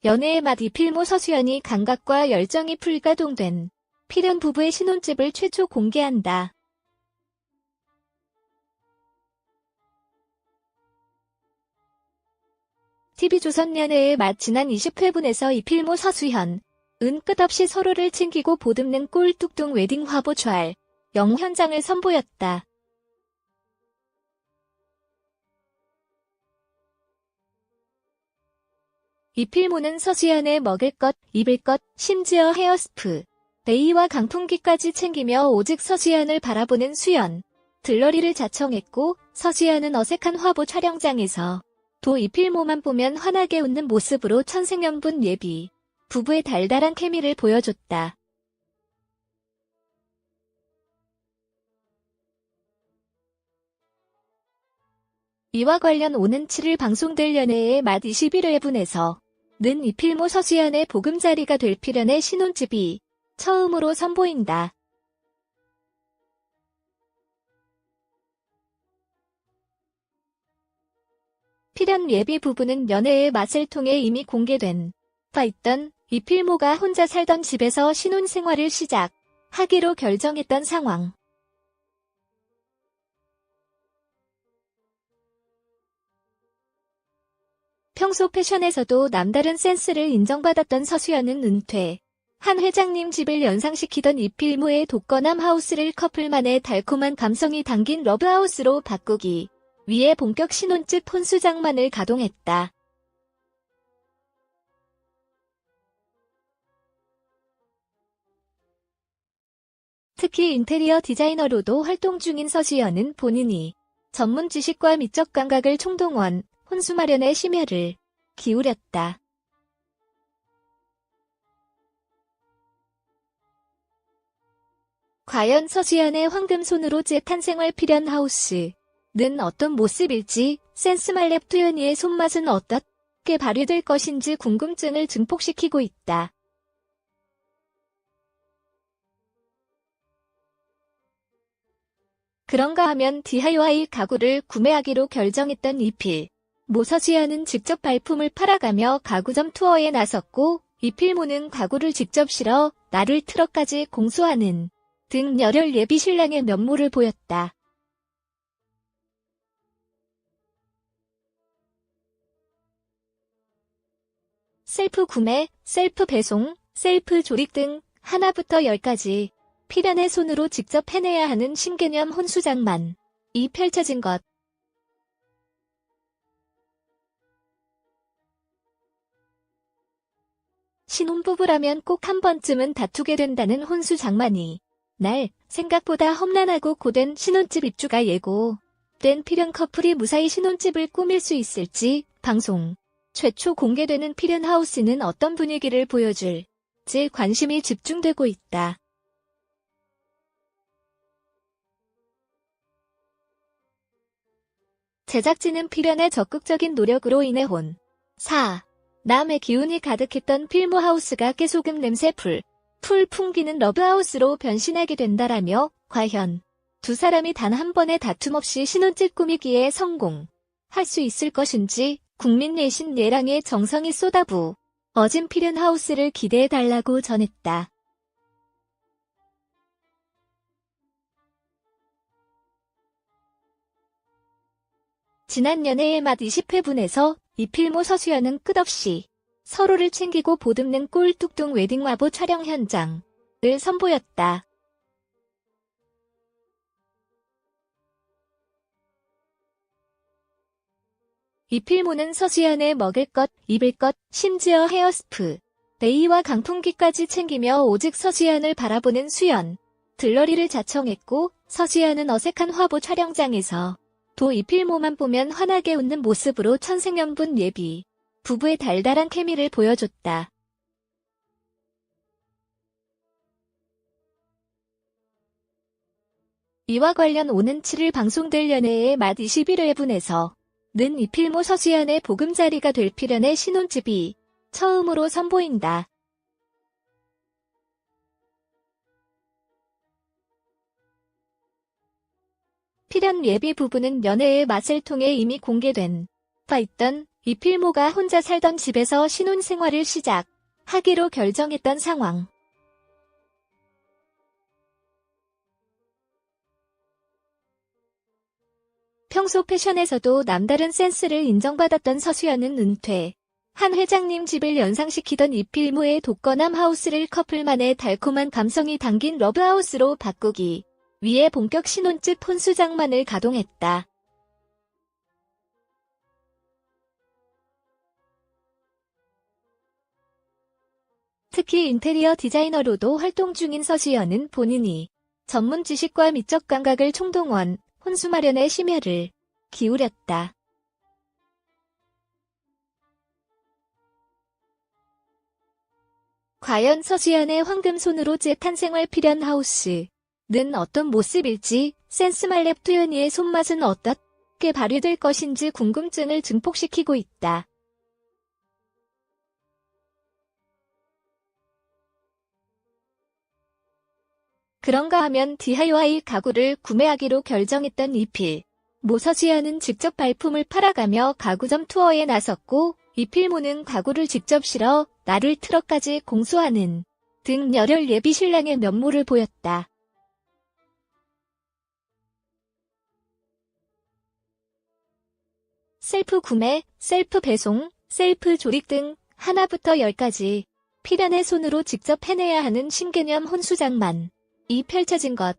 연애의 맛 이필모 서수연이 감각과 열정이 불가동된 필연 부부의 신혼집을 최초 공개한다. TV조선 연애의 맛 지난 20회분에서 이필모 서수현 은 끝없이 서로를 챙기고 보듬는 꼴뚝뚝 웨딩 화보 촬영 현장을 선보였다. 이필모는 서수연의 먹을 것, 입을 것, 심지어 헤어스프, 레이와 강풍기까지 챙기며 오직 서수연을 바라보는 수연, 들러리를 자청했고 서수연은 어색한 화보 촬영장에서 또 이필모만 보면 환하게 웃는 모습으로 천생연분 예비 부부의 달달한 케미를 보여줬다. 이와 관련 오는 7일 방송될 연애의 맛 21회분에서 는 이필모 서수연의 보금자리가 될 필연의 신혼집이 처음으로 선보인다. 필연 예비 부부는 연애의 맛을 통해 이미 공개된 바 있던 이필모가 혼자 살던 집에서 신혼생활을 시작하기로 결정했던 상황. 평소 패션에서도 남다른 센스를 인정받았던 서수연은 은퇴 한 회장님 집을 연상시키던 이필모의 독거남 하우스를 커플만의 달콤한 감성이 담긴 러브하우스로 바꾸기 위해 본격 신혼집 혼수장만을 가동했다. 특히 인테리어 디자이너로도 활동 중인 서수연은 본인이 전문 지식과 미적 감각을 총동원, 혼수 마련에 심혈을 기울였다. 과연 서수연의 황금손으로 재탄생할 필연 하우스는 어떤 모습일지, 센스말렙 투연이의 손맛은 어떻게 발휘될 것인지 궁금증을 증폭시키고 있다. 그런가 하면 DIY 가구를 구매하기로 결정했던 이필모 서수연은 직접 발품을 팔아가며 가구점 투어에 나섰고 이필모는 가구를 직접 실어 나를 트럭까지 공수하는 등 열혈 예비 신랑의 면모를 보였다. 셀프 구매, 셀프 배송, 셀프 조립 등 하나부터 10까지 필연의 손으로 직접 해내야 하는 신개념 혼수장만이 펼쳐진 것. 신혼부부라면 꼭 한 번쯤은 다투게 된다는 혼수장만이 날 생각보다 험난하고 고된 신혼집 입주가 예고된 필연 커플이 무사히 신혼집을 꾸밀 수 있을지 방송 최초 공개되는 필연 하우스는 어떤 분위기를 보여줄지 관심이 집중되고 있다. 제작진은 필연의 적극적인 노력으로 인해 남의 기운이 가득했던 필모 하우스가 깨소금 냄새 풀 풍기는 러브하우스로 변신하게 된다라며 과연 두 사람이 단 한 번의 다툼 없이 신혼집 꾸미기에 성공할 수 있을 것인지 국민 내신 예랑의 정성이 쏟아부어진 필연 하우스를 기대해달라고 전했다. 지난 연애의 맛 20회분에서 이필모 서수연은 끝없이 서로를 챙기고 보듬는 꼴뚝뚝 웨딩 화보 촬영 현장을 선보였다. 이필모는 서수연의 먹을 것, 입을 것, 심지어 헤어스프, 레이와 강풍기까지 챙기며 오직 서수연을 바라보는 수연, 들러리를 자청했고 서수연은 어색한 화보 촬영장에서 또 이필모만 보면 환하게 웃는 모습으로 천생연분 예비 부부의 달달한 케미를 보여줬다. 이와 관련 오는 7일 방송될 연애의 맛 21회분에서 는 이필모 서수연의 보금자리가 될 필연의 신혼집이 처음으로 선보인다. 필연 예비 부부는 연애의 맛을 통해 이미 공개된 바 있던 이필모가 혼자 살던 집에서 신혼생활을 시작하기로 결정했던 상황. 평소 패션에서도 남다른 센스를 인정받았던 서수연은 은퇴. 한 회장님 집을 연상시키던 이필모의 독거남 하우스를 커플만의 달콤한 감성이 담긴 러브하우스로 바꾸기 위해 본격 신혼집 혼수 장만을 가동했다. 특히 인테리어 디자이너로도 활동 중인 서수연은 본인이 전문 지식과 미적 감각을 총동원, 혼수 마련에 심혈을 기울였다. 과연 서수연의 황금손으로 젯한 생활 필연 하우스는 어떤 모습일지, 센스말렙 투연이의 손맛은 어떻게 발휘될 것인지 궁금증을 증폭시키고 있다. 그런가 하면 DIY 가구를 구매하기로 결정했던 이필모 서수연은 직접 발품을 팔아가며 가구점 투어에 나섰고, 이필모는 가구를 직접 실어 나를 트럭까지 공수하는 등 열혈 예비 신랑의 면모를 보였다. 셀프 구매, 셀프 배송, 셀프 조립 등 하나부터 열까지 필연의 손으로 직접 해내야 하는 신개념 혼수장만이 펼쳐진 것.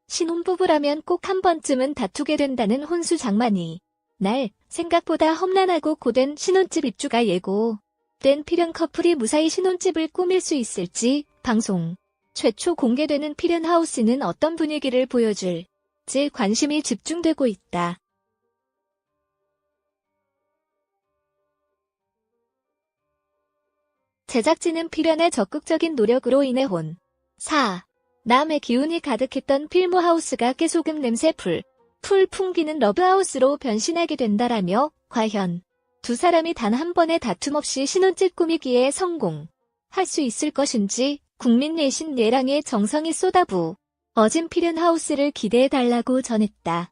신혼부부라면 꼭 한 번쯤은 다투게 된다는 혼수 장만이 날 생각보다 험난하고 고된 신혼집 입주가 예고된 필연 커플이 무사히 신혼집을 꾸밀 수 있을지, 방송 최초 공개되는 필연 하우스는 어떤 분위기를 보여줄지 관심이 집중되고 있다. 제작진은 필연의 적극적인 노력으로 인해 남의 기운이 가득했던 필모 하우스가 깨소금 냄새 풀 풍기는 러브하우스로 변신하게 된다라며, 과연 두 사람이 단 한 번의 다툼 없이 신혼집 꾸미기에 성공할 수 있을 것인지 국민 내신 내랑의 정성이 쏟아부어진 필연 하우스를 기대해달라고 전했다.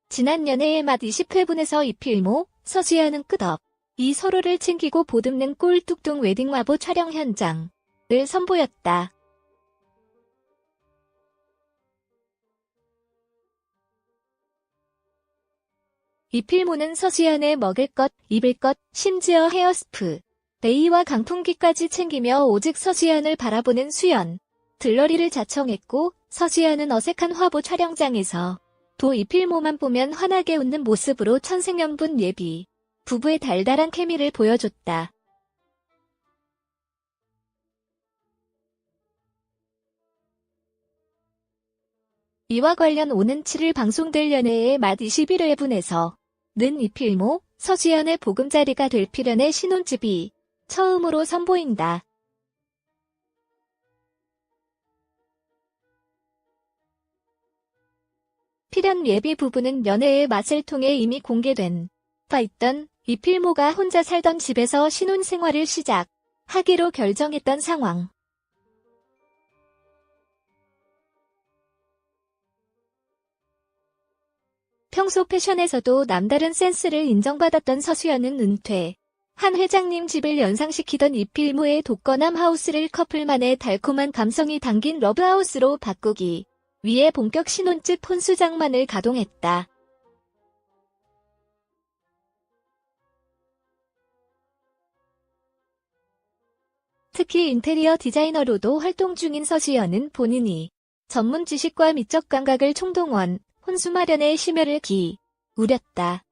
지난 연애의 맛 20회분에서 이필모, 서수연은 끝없이 서로를 챙기고 보듬는 꼴뚝뚝 웨딩화보 촬영 현장을 선보였다. 이필모는 서수연의 먹을 것, 입을 것, 심지어 헤어스프, 레이와 강풍기까지 챙기며 오직 서수연을 바라보는 수연, 들러리를 자청했고, 서수연은 어색한 화보 촬영장에서 도 이필모만 보면 환하게 웃는 모습으로 천생연분 예비 부부의 달달한 케미를 보여줬다. 이와 관련 오는 7일 방송될 연애의 맛 21회분에서는 이필모, 서수연의 보금자리가 될 필연의 신혼집이 처음으로 선보인다. 필연 예비 부부는 연애의 맛을 통해 이미 공개된 바 있던 이필모가 혼자 살던 집에서 신혼생활을 시작하기로 결정했던 상황. 평소 패션에서도 남다른 센스를 인정받았던 서수연은 은퇴. 한 회장님 집을 연상시키던 이필모의 독거남 하우스를 커플만의 달콤한 감성이 담긴 러브하우스로 바꾸기 위해 본격 신혼집 혼수 장만을 가동했다. 특히 인테리어 디자이너로도 활동 중인 서수연은 본인이 전문 지식과 미적 감각을 총동원, 혼수 마련에 심혈을 기울였다.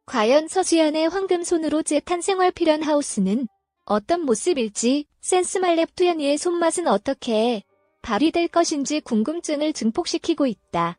과연 서수연의 황금손으로 젯한 생활 필연 하우스는 어떤 모습일지, 센스말렙 투연이의 손맛은 어떻게 발휘될 것인지 궁금증을 증폭시키고 있다.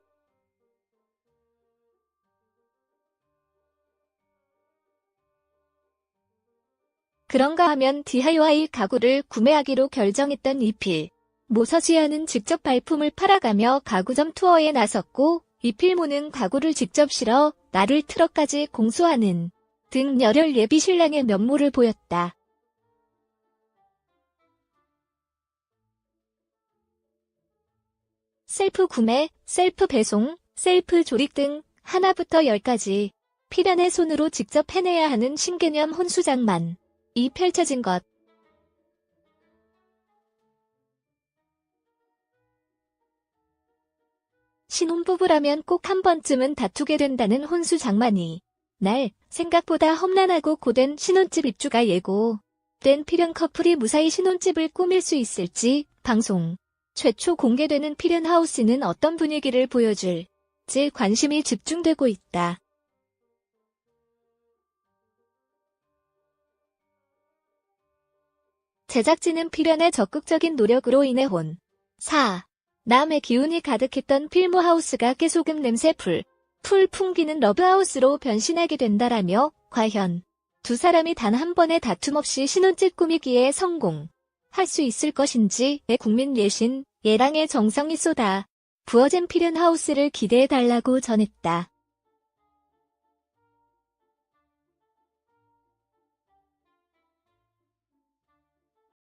그런가 하면 DIY 가구를 구매하기로 결정했던 이필모 서수연은 직접 발품을 팔아가며 가구점 투어에 나섰고, 이필모는 가구를 직접 실어 나를 트럭까지 공수하는 등 열혈 예비 신랑의 면모를 보였다. 셀프 구매, 셀프 배송, 셀프 조립 등 하나부터 열까지 필연의 손으로 직접 해내야 하는 신개념 혼수장만 이 펼쳐진 것. 신혼부부라면 꼭 한 번쯤은 다투게 된다는 혼수장만이 날 생각보다 험난하고 고된 신혼집 입주가 예고된 필연 커플이 무사히 신혼집을 꾸밀 수 있을지 방송 최초 공개되는 필연 하우스는 어떤 분위기를 보여줄지 관심이 집중되고 있다. 제작진은 필연의 적극적인 노력으로 인해 혼, 사, 남의 기운이 가득했던 필모 하우스가 깨소금 냄새 풀 풍기는 러브하우스로 변신하게 된다라며 과연 두 사람이 단 한 번의 다툼 없이 신혼집 꾸미기에 성공할 수 있을 것인지에 국민 예신, 예랑의 정성이 쏟아 부어진 필연 하우스를 기대해달라고 전했다.